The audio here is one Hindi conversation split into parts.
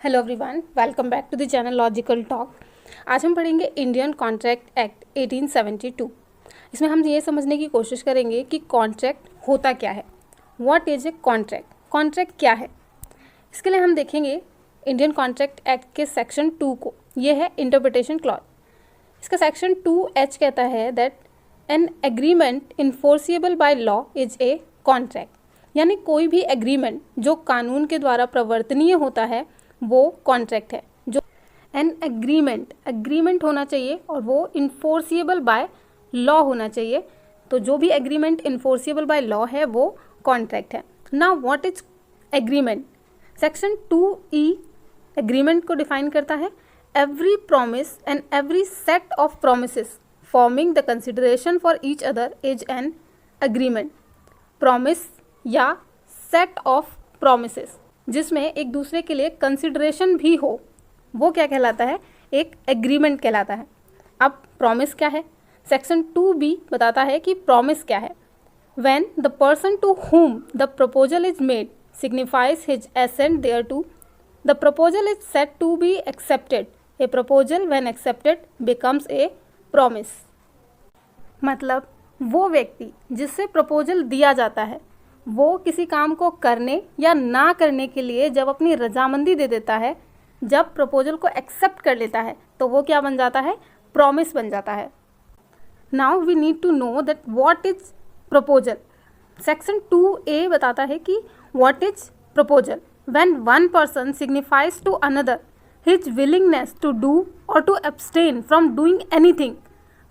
Hello everyone, welcome back to the channel Logical Talk. आज हम पढ़ेंगे इंडियन कॉन्ट्रैक्ट एक्ट 1872। इसमें हम ये समझने की कोशिश करेंगे कि कॉन्ट्रैक्ट होता क्या है। What is a contract, contract क्या है। इसके लिए हम देखेंगे इंडियन कॉन्ट्रैक्ट एक्ट के सेक्शन 2 को। ये है इंटरप्रिटेशन क्लॉज। इसका सेक्शन 2H कहता है that N agreement enforceable by law is a contract, यानी कोई भी एग्रीमेंट जो कानून के द्वारा प्रवर्तनीय होता है वो कॉन्ट्रैक्ट है। जो एन एग्रीमेंट होना चाहिए और वो इन्फोर्सिएबल बाय लॉ होना चाहिए। तो जो भी एग्रीमेंट इन्फोर्सिएबल बाय लॉ है वो कॉन्ट्रैक्ट है। Now what is agreement. Section 2E agreement को डिफाइन करता है every promise and every set of promises forming the consideration for each other is an agreement. Promise या सेट ऑफ प्रोमिसेस जिसमें एक दूसरे के लिए कंसिडरेशन भी हो वो क्या कहलाता है, एक एग्रीमेंट कहलाता है। अब प्रॉमिस क्या है, सेक्शन 2B बताता है कि प्रॉमिस क्या है। When the person to whom the proposal is made signifies his assent thereto, the proposal is said to be accepted. A proposal when accepted becomes a promise. मतलब वो व्यक्ति जिससे प्रपोजल दिया जाता है वो किसी काम को करने या ना करने के लिए जब अपनी रजामंदी दे देता है, जब प्रपोजल को एक्सेप्ट कर लेता है तो वो क्या बन जाता है, प्रॉमिस बन जाता है। Now we need to know that what is proposal. Section 2A बताता है कि what is proposal. When one person signifies to another his willingness to do और to abstain from doing anything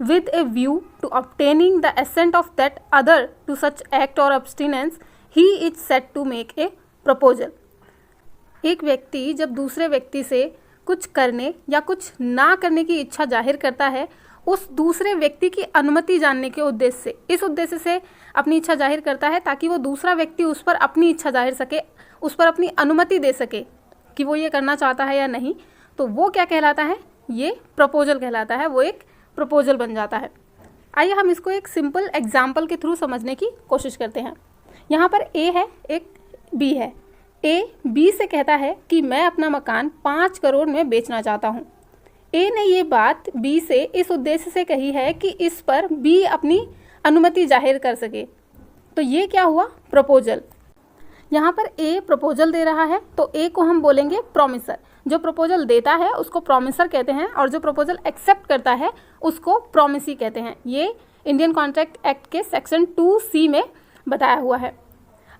with a view to obtaining the assent of that other to such act or abstinence, he is said to make a proposal. एक व्यक्ति जब दूसरे व्यक्ति से कुछ करने या कुछ ना करने की इच्छा जाहिर करता है उस दूसरे व्यक्ति की अनुमति जानने के उद्देश्य से, इस उद्देश्य से अपनी इच्छा जाहिर करता है ताकि वो दूसरा व्यक्ति उस पर अपनी इच्छा जाहिर सके, उस पर अपनी अनुमति दे सके कि वो ये करना चाहता है या नहीं। तो वो क्या कहलाता है, ये प्रपोजल कहलाता है, वो एक प्रपोजल बन जाता है। आइए हम इसको एक सिंपल एग्जाम्पल के थ्रू समझने की कोशिश करते हैं। यहाँ पर A है, एक B है। A B से कहता है कि मैं अपना मकान 5 करोड़ में बेचना चाहता हूँ। A ने ये बात B से इस उद्देश्य से कही है कि इस पर B अपनी अनुमति जाहिर कर सके। तो ये क्या हुआ, प्रपोजल। यहाँ पर A प्रपोजल दे रहा है तो A को हम बोलेंगे प्रॉमिसर। जो प्रपोजल देता है उसको प्रॉमिसर कहते हैं और जो प्रपोजल एक्सेप्ट करता है उसको प्रॉमिसी कहते हैं। ये इंडियन कॉन्ट्रैक्ट एक्ट के सेक्शन 2C में बताया हुआ है।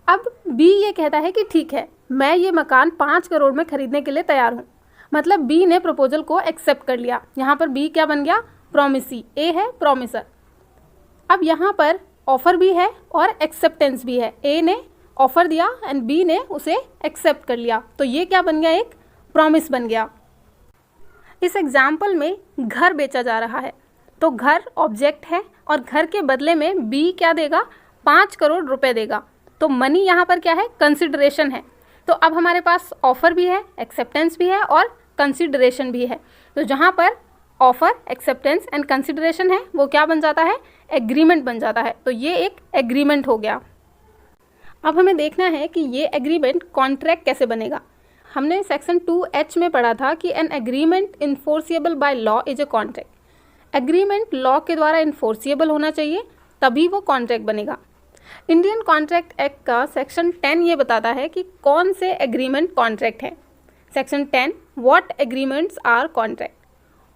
अब B ये कहता है कि ठीक है, मैं ये मकान 5 करोड़ में खरीदने के लिए तैयार हूँ। मतलब B ने प्रपोजल को एक्सेप्ट कर लिया। यहाँ पर B क्या बन गया, प्रॉमिसी। A है प्रॉमिसर। अब यहाँ पर ऑफर भी है और एक्सेप्टेंस भी है। A ने ऑफर दिया एंड B ने उसे एक्सेप्ट कर लिया। तो ये क्या बन गया, एक प्रॉमिस बन गया। इस एग्जाम्पल में घर बेचा जा रहा है तो घर ऑब्जेक्ट है और घर के बदले में B क्या देगा, 5 करोड़ रुपए देगा। तो मनी यहाँ पर क्या है, कंसिडरेशन है। तो अब हमारे पास ऑफर भी है, एक्सेप्टेंस भी है और कंसिडरेशन भी है। तो जहाँ पर ऑफर, एक्सेप्टेंस एंड कंसिडरेशन है वो क्या बन जाता है, एग्रीमेंट बन जाता है। तो ये एक एग्रीमेंट हो गया। अब हमें देखना है कि ये एग्रीमेंट कॉन्ट्रैक्ट कैसे बनेगा। हमने सेक्शन 2H में पढ़ा था कि an agreement enforceable by law is a contract. Agreement law के द्वारा इन्फोर्सिएबल होना चाहिए तभी वो कॉन्ट्रैक्ट बनेगा। इंडियन कॉन्ट्रैक्ट एक्ट का सेक्शन 10 ये बताता है कि कौन से एग्रीमेंट कॉन्ट्रैक्ट हैं। Section 10, what agreements are contract.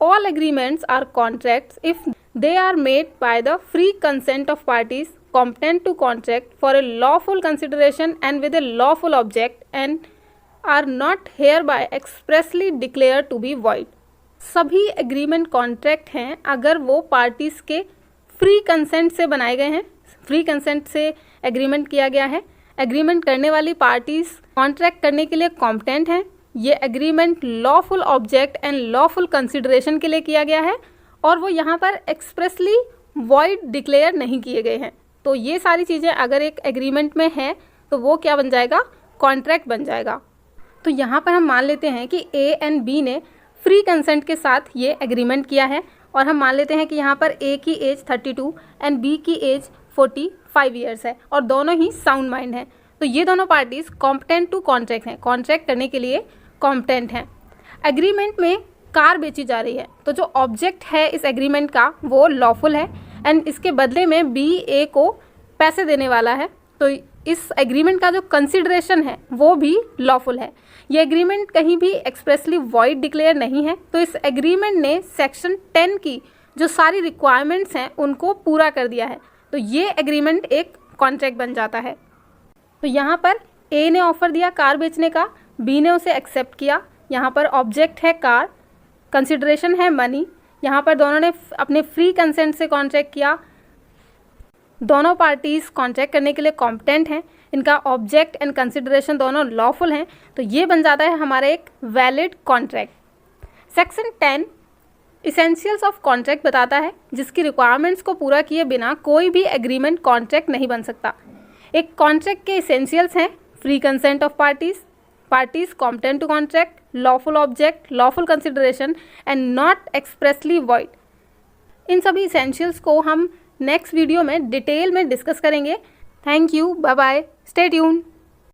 All agreements are contracts if they are made by the free consent of parties competent to contract for a lawful consideration and with a lawful object and are not hereby expressly declared to be void। सभी एग्रीमेंट कॉन्ट्रैक्ट हैं अगर वो पार्टीज के फ्री कंसेंट से बनाए गए हैं, फ्री कंसेंट से एग्रीमेंट किया गया है। एग्रीमेंट करने वाली पार्टीज कॉन्ट्रैक्ट करने के लिए कॉम्पिटेंट हैं। ये agreement lawful object and lawful consideration के लिए किया गया है और वो यहाँ पर एक्सप्रेसली वॉइड डिक्लेयर नहीं किए गए हैं। तो ये सारी चीज़ें अगर एक एग्रीमेंट में है तो वो क्या बन जाएगा, कॉन्ट्रैक्ट बन जाएगा। तो यहाँ पर हम मान लेते हैं कि A एंड B ने फ्री कंसेंट के साथ ये एग्रीमेंट किया है और हम मान लेते हैं कि यहाँ पर A की एज 32 एंड B की एज 45 ईयर्स है और दोनों ही साउंड माइंड हैं। तो ये दोनों पार्टीज कॉम्पिटेंट टू कॉन्ट्रैक्ट हैं, कॉन्ट्रैक्ट करने के लिए कॉम्पिटेंट हैं। एग्रीमेंट में कार बेची जा रही है, तो जो ऑब्जेक्ट है इस एग्रीमेंट का वो लॉफुल है एंड इसके बदले में बी ए को पैसे देने वाला है, तो इस एग्रीमेंट का जो कंसिडरेशन है वो भी लॉफुल है। ये एग्रीमेंट कहीं भी एक्सप्रेसली वॉइड डिक्लेयर नहीं है, तो इस एग्रीमेंट ने सेक्शन 10 की जो सारी रिक्वायरमेंट्स हैं उनको पूरा कर दिया है, तो ये एग्रीमेंट एक कॉन्ट्रैक्ट बन जाता है। तो यहाँ पर ए ने ऑफ़र दिया कार बेचने का, बी ने उसे एक्सेप्ट किया, यहाँ पर ऑब्जेक्ट है कार, कंसिडरेशन है मनी, यहाँ पर दोनों ने अपने फ्री कंसेंट से कॉन्ट्रैक्ट किया, दोनों पार्टीज़ कॉन्ट्रैक्ट करने के लिए कॉम्पिटेंट हैं, इनका ऑब्जेक्ट एंड कंसिडरेशन दोनों लॉफुल हैं, तो ये बन जाता है हमारा एक valid contract. Section 10 essentials of contract बताता है, जिसकी रिक्वायरमेंट्स को पूरा किए बिना कोई भी एग्रीमेंट कॉन्ट्रैक्ट नहीं बन सकता। एक कॉन्ट्रैक्ट के इसेंशियल्स हैं free consent of parties competent to contract, lawful object, lawful consideration and not expressly void. इन सभी इसेंशियल्स को हम नेक्स्ट वीडियो में डिटेल में डिस्कस करेंगे। Thank you, bye bye, stay tune.